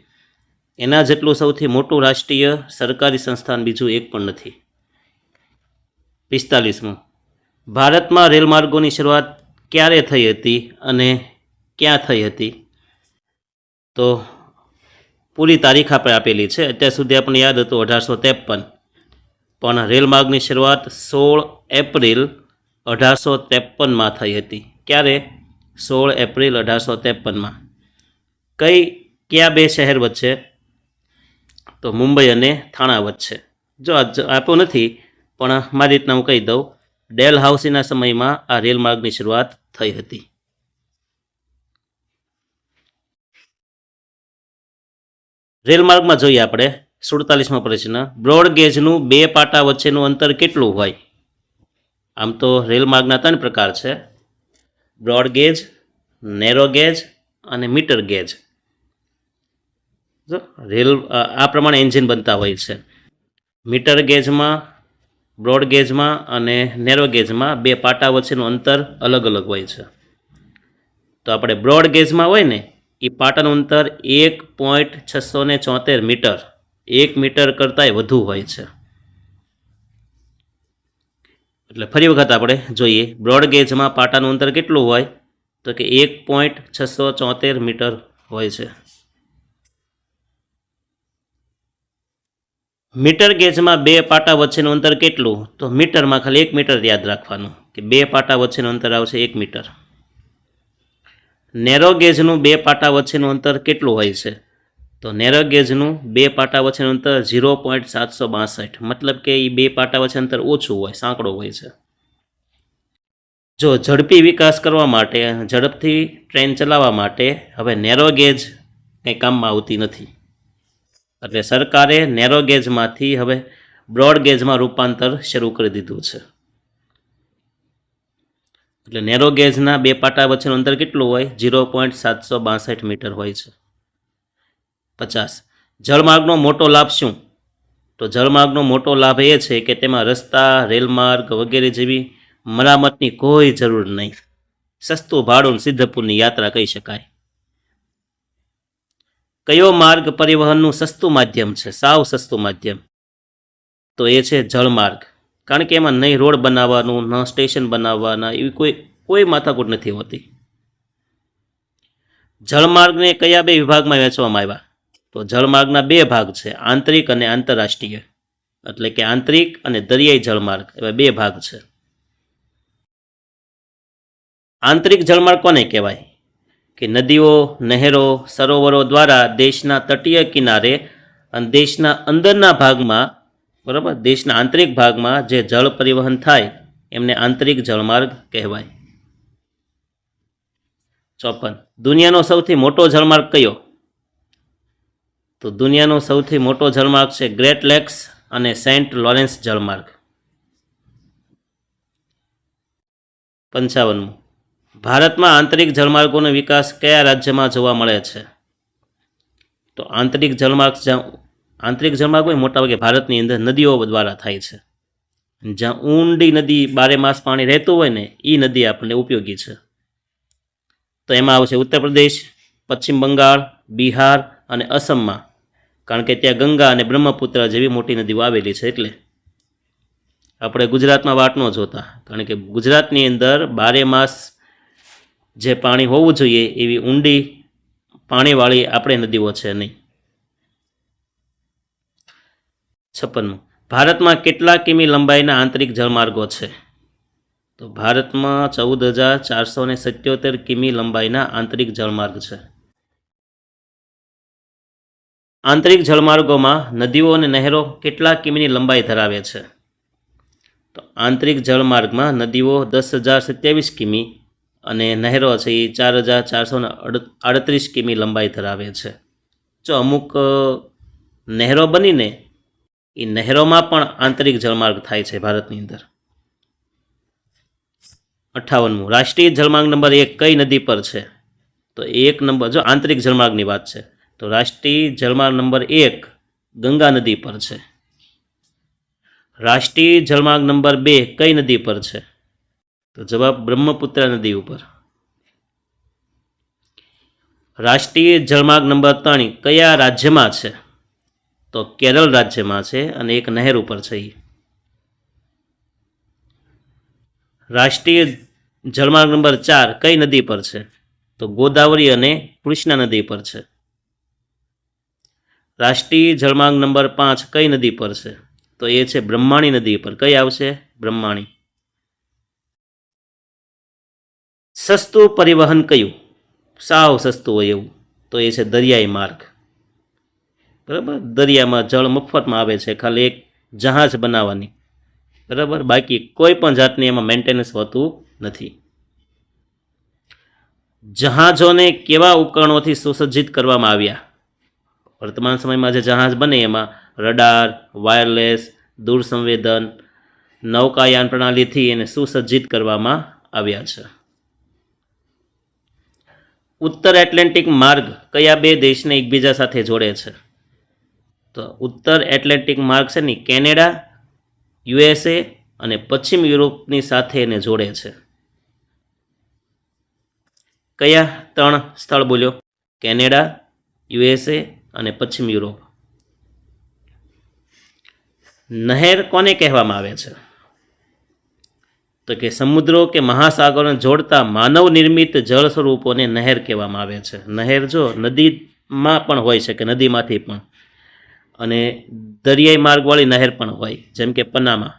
A: એના જેટલું સૌથી મોટું રાષ્ટ્રીય સરકારી સંસ્થાન બીજું એક પણ નથી. 45મું, ભારતમાં રેલમાર્ગોની શરૂઆત ક્યારે થઈ હતી અને ક્યાં થઈ હતી? તો પૂરી તારીખ આપણે આપેલી છે. અત્યાર સુધી આપણને યાદ હતું 1853, પણ રેલમાર્ગની શરૂઆત 16 એપ્રિલ 1853માં થઈ હતી. ક્યારે? 16 એપ્રિલ 1853માં. કયા બે શહેર વચ્ચે? તો મુંબઈ અને થાણા વચ્ચે. જો આપ્યું નથી, પણ મારી રીતના હું કહી દઉં. ડેલહાઉસીના સમયમાં આ રેલમાર્ગની શરૂઆત થઈ હતી. રેલમાર્ગમાં જોઈએ આપણે 47મો પ્રશ્ન. બ્રોડગેજનું 2 પાટા વચ્ચેનું અંતર કેટલું હોય? આમ તો રેલમાર્ગના 3 પ્રકાર છે: બ્રોડગેજ, નેરો ગેજ અને મીટર ગેજ. આ પ્રમાણે એન્જિન બનતા હોય છે. મીટર ગેજમાં, બ્રોડગેજમાં અને નેરો ગેજમાં 2 પાટા વચ્ચેનું અંતર અલગ અલગ હોય છે. તો આપણે બ્રોડગેજમાં હોય ને, એ પાટાનું અંતર 1.674 મીટર, 1 મીટર કરતાંય વધુ હોય છે. એટલે ફરી વખત આપણે જોઈએ. બ્રોડગેજમાં પાટાનું અંતર કેટલું હોય? તો કે 1.674 મીટર હોય છે. મીટર ગેજમાં 2 પાટા વચ્ચેનું અંતર કેટલું? તો મીટરમાં ખાલી 1 મીટર યાદ રાખવાનું કે 2 પાટા વચ્ચેનું અંતર આવશે 1 મીટર. નેરો ગેજનું 2 પાટા વચ્ચેનું અંતર કેટલું હોય છે? તો નેરો ગેજનું 2 પાટા વચ્ચેનું અંતર 0.762, મતલબ કે એ 2 પાટા વચ્ચે અંતર ઓછું હોય, સાંકડો હોય છે. જો ઝડપી વિકાસ કરવા માટે, ઝડપથી ટ્રેન ચલાવવા માટે હવે નેરો ગેજ કંઈ કામમાં આવતી નથી. એટલે સરકારે નેરો ગેજમાંથી હવે બ્રોડ ગેજમાં રૂપાંતર શરૂ કરી દીધું છે. એટલે નેરો ગેજના બે પાટા વચ્ચેનું અંતર કેટલું હોય? 0.762 મીટર હોય છે. 50. જળમાર્ગનો મોટો લાભ શું? તો જળમાર્ગનો મોટો લાભ એ છે કે તેમાં રસ્તા, રેલમાર્ગ વગેરે જેવી મરામતની કોઈ જરૂર નહીં. સસ્તું ભાડું સિદ્ધપુરની યાત્રા કહી શકાય. કયો માર્ગ પરિવહનનું સસ્તું માધ્યમ છે? સાવ સસ્તું માધ્યમ તો એ છે જળમાર્ગ. કારણ કે એમાં નહીં રોડ બનાવવાનું, ન સ્ટેશન બનાવવાના, એવી કોઈ માથાકૂટ નથી હોતી. જળમાર્ગને કયા બે વિભાગમાં વહેંચવામાં આવ્યા? તો જળમાર્ગના બે ભાગ છે, આંતરિક અને આંતરરાષ્ટ્રીય. એટલે કે આંતરિક અને દરિયાઈ જળમાર્ગ એવા બે ભાગ છે. આંતરિક જળમાર્ગ કોને કહેવાય? કે નદીઓ, નહેરો, સરોવરો દ્વારા દેશના તટીય કિનારે અને દેશના અંદરના ભાગમાં, બરાબર, દેશના આંતરિક ભાગમાં જે જળ પરિવહન થાય એમને આંતરિક જળમાર્ગ કહેવાય. 54. દુનિયાનો સૌથી મોટો જળમાર્ગ કયો? તો દુનિયાનો સૌથી મોટો જળમાર્ગ છે ગ્રેટ લેક્સ અને સેન્ટ લોરેન્સ જળમાર્ગ. 55. ભારતમાં આંતરિક જળમાર્ગોનો વિકાસ કયા રાજ્યમાં જોવા મળે છે? તો આંતરિક જળમાર્ગ હોય મોટાભાગે ભારતની અંદર નદીઓ દ્વારા થાય છે. જ્યાં ઊંડી નદી બારે માસ પાણી રહેતું હોય ને એ નદી આપણને ઉપયોગી છે. તો એમાં આવશે ઉત્તર પ્રદેશ, પશ્ચિમ બંગાળ, બિહાર અને અસમમાં. કારણ કે ત્યાં ગંગા અને બ્રહ્મપુત્ર જેવી મોટી નદીઓ આવેલી છે. એટલે આપણે ગુજરાતમાં વાટ ન જોતા, કારણ કે ગુજરાતની અંદર બારે માસ જે પાણી હોવું જોઈએ એવી ઊંડી પાણીવાળી આપણે નદીઓ છે નહીં. 56. ભારતમાં કેટલા કિમી લંબાઈના આંતરિક જળમાર્ગો છે? તો ભારતમાં 14,477 કિમી લંબાઈના આંતરિક જળમાર્ગ છે. આંતરિક જળમાર્ગોમાં નદીઓ અને નહેરો કેટલા કિમીની લંબાઈ ધરાવે છે? તો આંતરિક જળમાર્ગમાં નદીઓ 10,027 કિમી અને નહેરો છે એ 4,438 કિમી લંબાઈ ધરાવે છે. જો અમુક નહેરો બનીને એ નહેરોમાં પણ આંતરિક જળમાર્ગ થાય છે ભારતની અંદર. 58. રાષ્ટ્રીય જળમાર્ગ નંબર 1 કઈ નદી પર છે? તો 1 નંબર, જો આંતરિક જળમાર્ગની વાત છે તો રાષ્ટ્રીય જળમાર્ગ નંબર 1 ગંગા નદી પર છે. રાષ્ટ્રીય જળમાર્ગ નંબર 2 કઈ નદી પર છે? તો જવાબ બ્રહ્મપુત્ર નદી ઉપર. રાષ્ટ્રીય જળમાર્ગ નંબર 3 કયા રાજ્યમાં છે? તો કેરળ રાજ્યમાં છે અને એક નહેર ઉપર છે. રાષ્ટ્રીય જળમાર્ગ નંબર 4 કઈ નદી પર છે? તો ગોદાવરી અને કૃષ્ણા નદી પર છે. રાષ્ટ્રીય જળમાર્ગ નંબર 5 કઈ નદી પર છે? તો એ છે બ્રહ્માણી નદી પર. કઈ આવશે? બ્રહ્માણી. સસ્તું પરિવહન કયું? સાવ સસ્તું હોય એવું તો એ છે દરિયાઈ માર્ગ. બરાબર, દરિયામાં જળ મફતમાં આવે છે, ખાલી એક જહાજ બનાવવાની. બરાબર, બાકી કોઈ પણ જાતની એમાં મેન્ટેનન્સ હોતું નથી. જહાજોને કેવા ઉપકરણોથી સુસજ્જિત કરવામાં આવ્યા? વર્તમાન સમયમાં જે જહાજ બને એમાં રડાર, વાયરલેસ, દૂર સંવેદન, નૌકાયાન પ્રણાલીથી એને સુસજ્જિત કરવામાં આવ્યા છે. ઉત્તર એટલાન્ટિક માર્ગ કયા બે દેશને એકબીજા સાથે જોડે છે? તો ઉત્તર એટલાન્ટિક માર્ગ છે ને કેનેડા, USA અને પશ્ચિમ યુરોપની સાથે એને જોડે છે. કયા 3 સ્થળ બોલ્યો? કેનેડા, USA અને પશ્ચિમ યુરોપ. નહેર કોને કહેવામાં આવે છે? તો કે સમુદ્રો કે મહાસાગરોને જોડતા માનવ નિર્મિત જળ સ્વરૂપોને નહેર કહેવામાં આવે છે. નહેર જો નદીમાં પણ હોય છે કે નદીમાંથી પણ, અને દરિયાઈ માર્ગવાળી નહેર પણ હોય, જેમ કે પનામા.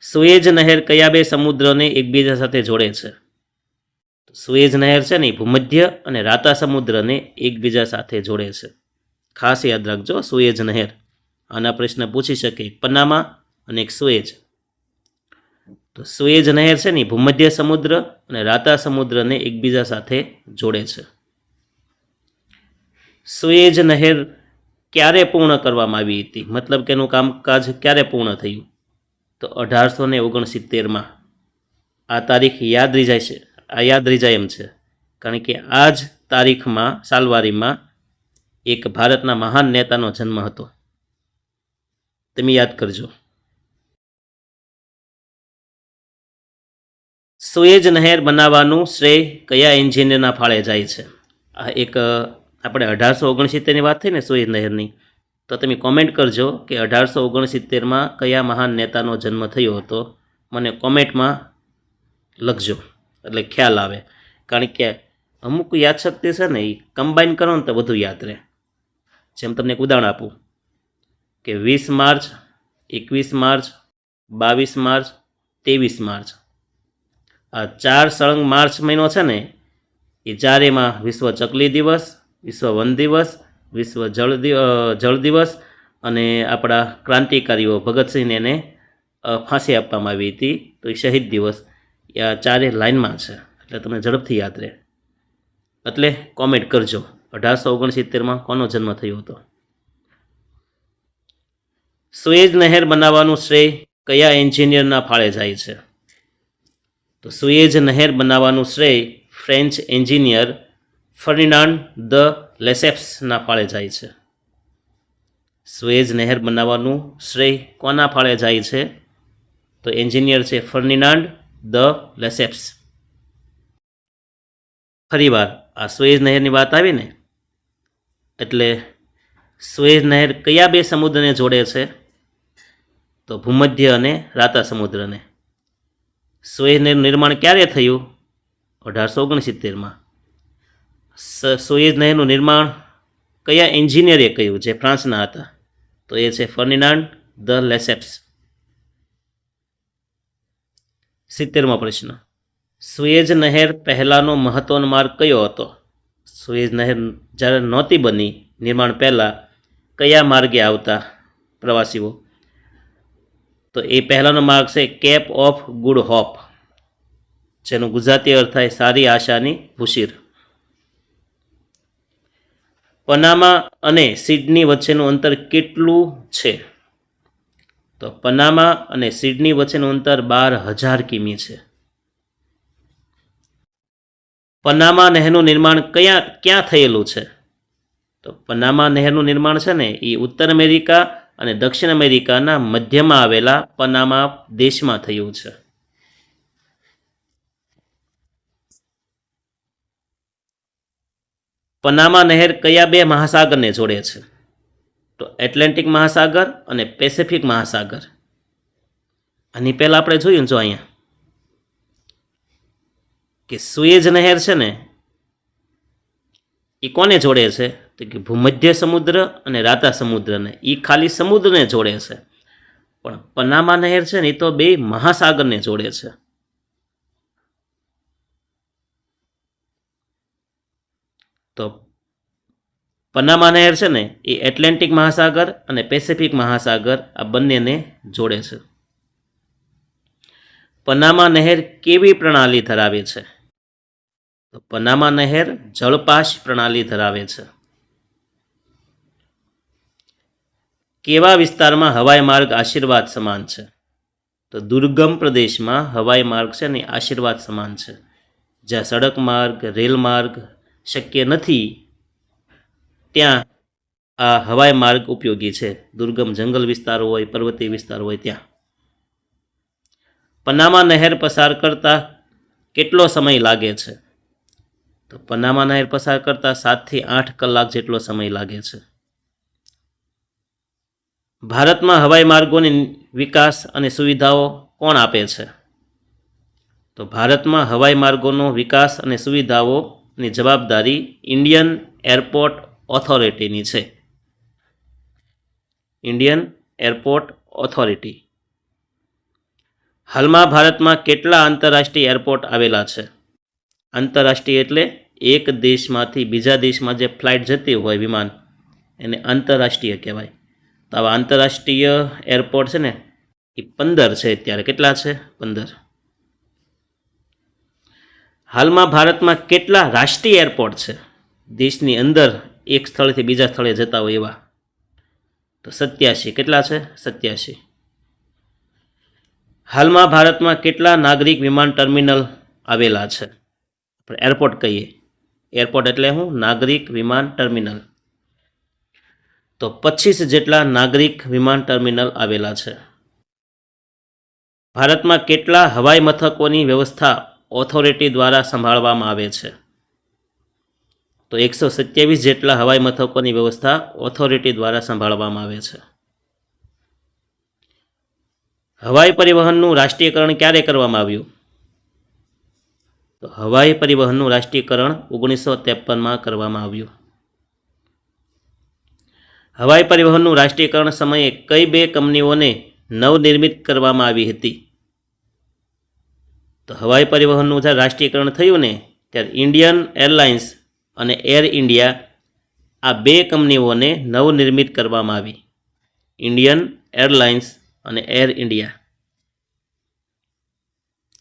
A: સુએજ નહેર કયા બે સમુદ્રને એકબીજા સાથે જોડે છે? સુએજ નહેર છે ને ભૂમધ્ય અને રાતા સમુદ્રને એકબીજા સાથે જોડે છે. ખાસ યાદ રાખજો સુએજ નહેર. આના પ્રશ્ન પૂછી શકે, પનામા અને એક સુએજ. તો સુએઝ નહેર છે ને ભૂમધ્ય સમુદ્ર અને રાતા સમુદ્રને એકબીજા સાથે જોડે છે. સુએઝ નહેર ક્યારે પૂર્ણ કરવામાં આવી હતી, મતલબ કે એનું કામકાજ ક્યારે પૂર્ણ થયું? તો 1869માં. આ તારીખ યાદ રહી જાય એમ છે, કારણ કે આ જ તારીખમાં સાલવારીમાં એક ભારતના મહાન નેતાનો જન્મ હતો. તમે યાદ કરજો. સુએઝ નહેર બનાવવાનું શ્રેય કયા એન્જિનિયરના ફાળે જાય છે? આ એક આપણે 1869ની વાત થઈ ને સુએઝ નહેરની, તો તમે કોમેન્ટ કરજો કે 1869માં કયા મહાન નેતાનો જન્મ થયો હતો. મને કોમેન્ટમાં લખજો એટલે ખ્યાલ આવે, કારણ કે અમુક યાદશક્તિ છે ને એ કમ્બાઈન કરો ને તો વધુ યાદ રહે. જેમ તમને એક ઉદાહરણ આપું કે 20 માર્ચ, 21 માર્ચ, 22 માર્ચ, 23 માર્ચ, આ 4 સળંગ માર્ચ મહિનો છે ને એ ચારેમાં વિશ્વ ચકલી દિવસ, વિશ્વ વન દિવસ, વિશ્વ જળ દિવસ અને આપણા ક્રાંતિકારીઓ ભગતસિંહને એને ફાંસી આપવામાં આવી હતી તો એ શહીદ દિવસ, આ ચારે લાઇનમાં છે એટલે તમને ઝડપથી યાદ રહે. એટલે કોમેન્ટ કરજો 1869માં કોનો જન્મ થયો હતો. સુએઝ નહેર બનાવવાનું શ્રેય કયા એન્જિનિયરના ફાળે જાય છે? તો સુએઝ નહેર બનાવવાનું શ્રેય ફ્રેન્ચ એન્જિનિયર ફર્ડિનાન્ડ દ લેસેપ્સના ફાળે જાય છે. સુએઝ નહેર બનાવવાનું શ્રેય કોના ફાળે જાય છે? તો એન્જિનિયર છે ફર્ડિનાન્ડ દ લેસેપ્સ. ફરીવાર આ સુએઝ નહેરની વાત આવી ને એટલે સુએઝ નહેર કયા બે સમુદ્રને જોડે છે? તો ભૂમધ્ય અને રાતા સમુદ્રને. સુએઝ નહેરનું નિર્માણ ક્યારે થયું? 1869માં. સુએઝ નહેરનું નિર્માણ કયા એન્જિનિયરે કર્યું જે ફ્રાન્સના હતા? તો એ છે ફર્ડિનાન્ડ દ લેસેપ્સ. 70મો પ્રશ્ન. સુએઝ નહેર પહેલાંનો મહત્વનો માર્ગ કયો હતો? સુએઝ નહેર જ્યારે નહોતી બની નિર્માણ પહેલાં કયા માર્ગે આવતા પ્રવાસીઓ? તો એ પહેલાંનો માર્ગ છે કેપ ઓફ ગુડ હોપ, જેનો ગુજરાતી અર્થ થાય સારી આશાની ભૂશીર. પનામા અને સિડની વચ્ચેનું અંતર કેટલું છે? તો પનામા અને સિડની વચ્ચેનું અંતર 12,000 કિમી છે. પનામા નહેરનું નિર્માણ ક્યાં થયેલું છે? તો પનામા નહેરનું નિર્માણ છે ને એ ઉત્તર અમેરિકા અને દક્ષિણ અમેરિકાના મધ્યમાં આવેલા પનામા દેશમાં થયું છે. પનામા નહેર કયા બે મહાસાગરને જોડે છે? તો એટલાન્ટિક મહાસાગર અને પેસિફિક મહાસાગર. આની પહેલાં આપણે જોયું જો અહીંયા કે સુએઝ નહેર છે ને એ કોને જોડે છે? તો કે ભૂમધ્ય સમુદ્ર અને રાતા સમુદ્રને. એ ખાલી સમુદ્રને જોડે છે, પણ પનામા નહેર છે ને એ તો બે મહાસાગરને જોડે છે. તો પનામા નહેર છે ને એ એટલાન્ટિક મહાસાગર અને પેસિફિક મહાસાગર આ બંનેને જોડે છે. પનામા નહેર કેવી પ્રણાલી ધરાવે છે? તો પનામા નહેર જળપાશ પ્રણાલી ધરાવે છે. કેવા વિસ્તારમાં હવાઈ માર્ગ આશીર્વાદ સમાન છે? તો દુર્ગમ પ્રદેશમાં હવાઈ માર્ગ છે ને આશીર્વાદ સમાન છે. જ્યાં સડક માર્ગ, રેલ માર્ગ શક્ય નથી ત્યાં આ હવાઈ માર્ગ ઉપયોગી છે. દુર્ગમ જંગલ વિસ્તાર હોય, પર્વતીય વિસ્તાર હોય ત્યાં. પનામા નહેર પસાર કરતા કેટલો સમય લાગે છે? તો પનામા નહેર પસાર કરતા 7 થી 8 કલાક જેટલો સમય લાગે છે. ભારતમાં હવાઈ માર્ગોની વિકાસ અને સુવિધાઓ કોણ આપે છે? તો ભારતમાં હવાઈ માર્ગોનો વિકાસ અને સુવિધાઓની જવાબદારી ઇન્ડિયન એરપોર્ટ ઓથોરિટીની છે. Indian airport authority. હાલમાં ભારતમાં કેટલા આંતરરાષ્ટ્રીય એરપોર્ટ આવેલા છે? આંતરરાષ્ટ્રીય એટલે એક દેશમાંથી બીજા દેશમાં જે ફ્લાઇટ જતી હોય વિમાન એને આંતરરાષ્ટ્રીય કહેવાય. તો આવા આંતરરાષ્ટ્રીય એરપોર્ટ છે ને એ 15 છે અત્યારે. કેટલા છે? 15. હાલમાં ભારતમાં કેટલા રાષ્ટ્રીય એરપોર્ટ છે? દેશની અંદર એક સ્થળેથી બીજા સ્થળે જતા હોય એવા. તો 87. કેટલા છે? 87. હાલમાં ભારતમાં કેટલા નાગરિક વિમાન ટર્મિનલ આવેલા છે? આપણે એરપોર્ટ કહીએ. એરપોર્ટ એટલે શું? નાગરિક વિમાન ટર્મિનલ. તો 25 જેટલા નાગરિક વિમાન ટર્મિનલ આવેલા છે. ભારતમાં કેટલા હવાઈ મથકોની વ્યવસ્થા ઓથોરિટી દ્વારા સંભાળવામાં આવે છે? તો 127 જેટલા હવાઈ મથકોની વ્યવસ્થા ઓથોરિટી દ્વારા સંભાળવામાં આવે છે. હવાઈ પરિવહનનું રાષ્ટ્રીયકરણ ક્યારે કરવામાં આવ્યું? તો હવાઈ પરિવહનનું રાષ્ટ્રીયકરણ 1953માં કરવામાં આવ્યું. હવાઈ પરિવહનનું રાષ્ટ્રીયકરણ સમયે કઈ 2 કંપનીઓને નવનિર્મિત કરવામાં આવી હતી? તો હવાઈ પરિવહનનું જ્યારે રાષ્ટ્રીયકરણ થયું ને ત્યારે ઇન્ડિયન એરલાઇન્સ અને એર ઇન્ડિયા આ 2 કંપનીઓને નવનિર્મિત કરવામાં આવી. ઇન્ડિયન એરલાઇન્સ અને એર ઇન્ડિયા.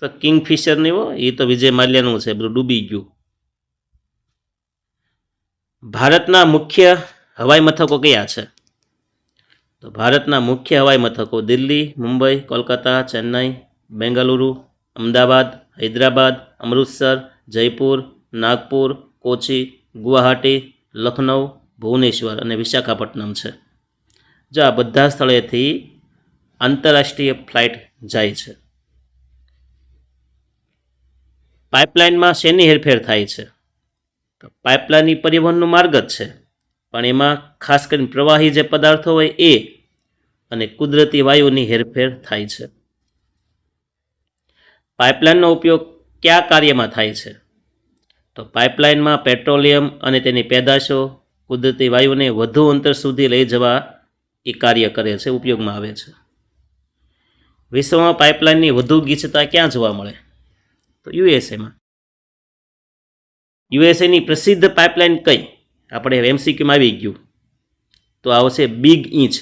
A: તો કિંગફિશર નહીં હો, એ તો વિજય માલ્યાનું છે, બધું ડૂબી ગયું. ભારતના મુખ્ય હવાઈ મથકો કયા છે? તો ભારતના મુખ્ય હવાઈ મથકો દિલ્હી, મુંબઈ, કોલકાતા, ચેન્નઈ, બેંગલુરુ, અમદાવાદ, હૈદરાબાદ, અમૃતસર, જયપુર, નાગપુર, કોચી, ગુવાહાટી, લખનઉ, ભુવનેશ્વર અને વિશાખાપટ્ટનમ છે. જો આ બધા સ્થળેથી આંતરરાષ્ટ્રીય ફ્લાઇટ જાય છે. પાઇપલાઇનમાં શેની હેરફેર થાય છે? તો પાઇપલાઇન પરિવહનનો માર્ગ જ છે, પણ એમાં ખાસ કરીને પ્રવાહી જે પદાર્થો હોય એ અને કુદરતી વાયુની હેરફેર થાય છે. પાઇપલાઇનનો ઉપયોગ કયા કાર્યમાં થાય છે? તો પાઇપલાઇનમાં પેટ્રોલિયમ અને તેની પેદાશો કુદરતી વાયુને વધુ અંતર સુધી લઈ જવા એ કાર્ય કરે છે, ઉપયોગમાં આવે છે. વિશ્વમાં પાઇપલાઇનની વધુ ગીચતા ક્યાં જોવા મળે? તો યુએસએમાં. યુએસએની પ્રસિદ્ધ પાઇપલાઇન કઈ? આપણે એમસીક્યુમાં આવી ગયું તો આવશે બિગ ઇંચ.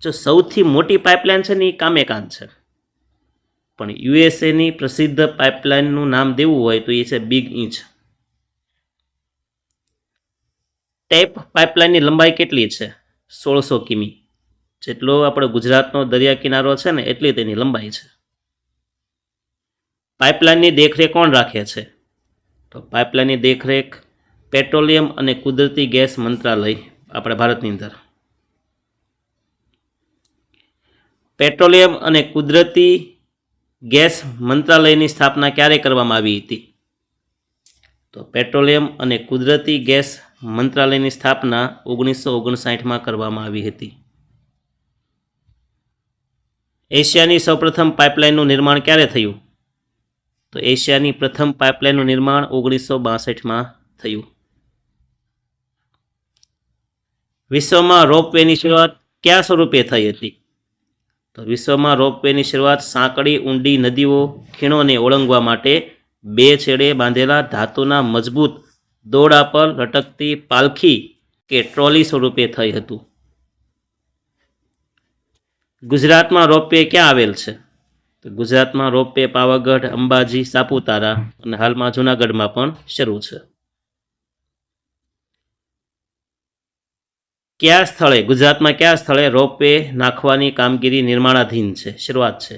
A: જો સૌથી મોટી પાઇપલાઇન છે ને એ કામેકાંત છે, પણ યુએસએની પ્રસિદ્ધ પાઇપલાઇનનું નામ દેવું હોય તો એ છે બિગ ઇંચ. ટેપ પાઇપલાઇનની લંબાઈ કેટલી છે? 1600 કિમી. જેટલો આપણો ગુજરાતનો દરિયા કિનારો છે ને એટલી તેની લંબાઈ છે. પાઇપલાઇનની દેખરેખ કોણ રાખે છે? તો પાઇપલાઇનની દેખરેખ પેટ્રોલિયમ અને કુદરતી ગેસ મંત્રાલય, આપણે ભારતની અંદર. પેટ્રોલિયમ અને કુદરતી ગેસ મંત્રાલયની સ્થાપના ક્યારે કરવામાં આવી હતી? તો પેટ્રોલિયમ અને કુદરતી ગેસ મંત્રાલયની સ્થાપના 1959માં કરવામાં આવી હતી. એશિયાની સૌપ્રથમ પાઇપલાઇનનું નિર્માણ ક્યારે થયું? તો એશિયાની પ્રથમ પાઇપલાઇનનું નિર્માણ 1962માં થયું. વિશ્વમાં રોપવેની શરૂઆત કયા સ્વરૂપે થઈ હતી? તો વિશ્વમાં રોપવેની શરૂઆત સાંકડી ઊંડી નદીઓ ખીણોને ઓળંગવા માટે 2 છેડે બાંધેલા ધાતુના મજબૂત દોરડા પર લટકતી પાલખી કે ટ્રોલી સ્વરૂપે થઈ હતું. ગુજરાતમાં રોપવે ક્યાં આવેલ છે? તો ગુજરાતમાં રોપવે પાવાગઢ, અંબાજી, સાપુતારા અને હાલમાં જૂનાગઢમાં પણ શરૂ છે. કયા સ્થળે, ગુજરાતમાં કયા સ્થળે રોપવે નાખવાની કામગીરી નિર્માણાધીન છે, શરૂઆત છે?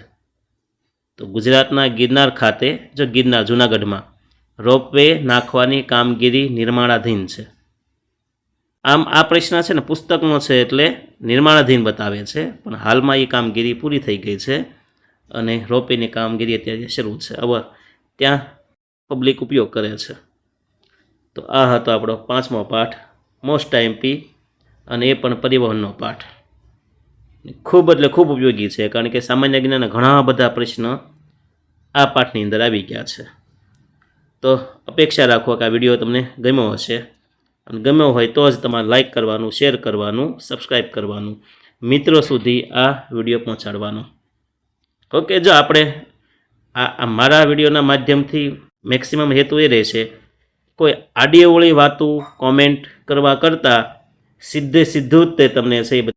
A: તો ગુજરાતના ગિરનાર ખાતે, જો ગિરનાર જૂનાગઢમાં રોપવે નાખવાની કામગીરી નિર્માણાધીન છે. આમ આ પ્રશ્ન છે ને પુસ્તકનો છે એટલે નિર્માણાધીન બતાવે છે, પણ હાલમાં એ કામગીરી પૂરી થઈ ગઈ છે અને રોપવેની કામગીરી અત્યારે શરૂ છે. હવે ત્યાં પબ્લિક ઉપયોગ કરે છે. તો આ હતો આપણો 5મો પાઠ, મોસ્ટ આઈએમપી, અને એ પણ પરિવહનનો પાઠ. ખૂબ એટલે ખૂબ ઉપયોગી છે, કારણ કે સામાન્ય જ્ઞાનના ઘણા બધા પ્રશ્ન આ પાઠની અંદર આવી ગયા છે. તો અપેક્ષા રાખો કે આ વિડીયો તમને ગમ્યો હશે, અને ગમ્યો હોય તો જ તમારે લાઈક કરવાનું, શેર કરવાનું, સબસ્ક્રાઈબ કરવાનું, મિત્રો સુધી આ વિડીયો પહોંચાડવાનો. ઓકે, જો આપણે આ મારા વિડીયોના માધ્યમથી મેક્સિમમ હેતુ એ રહેશે, કોઈ આડીઅવળી વાતો કોમેન્ટ કરવા કરતાં સીધું જ તે તમને છે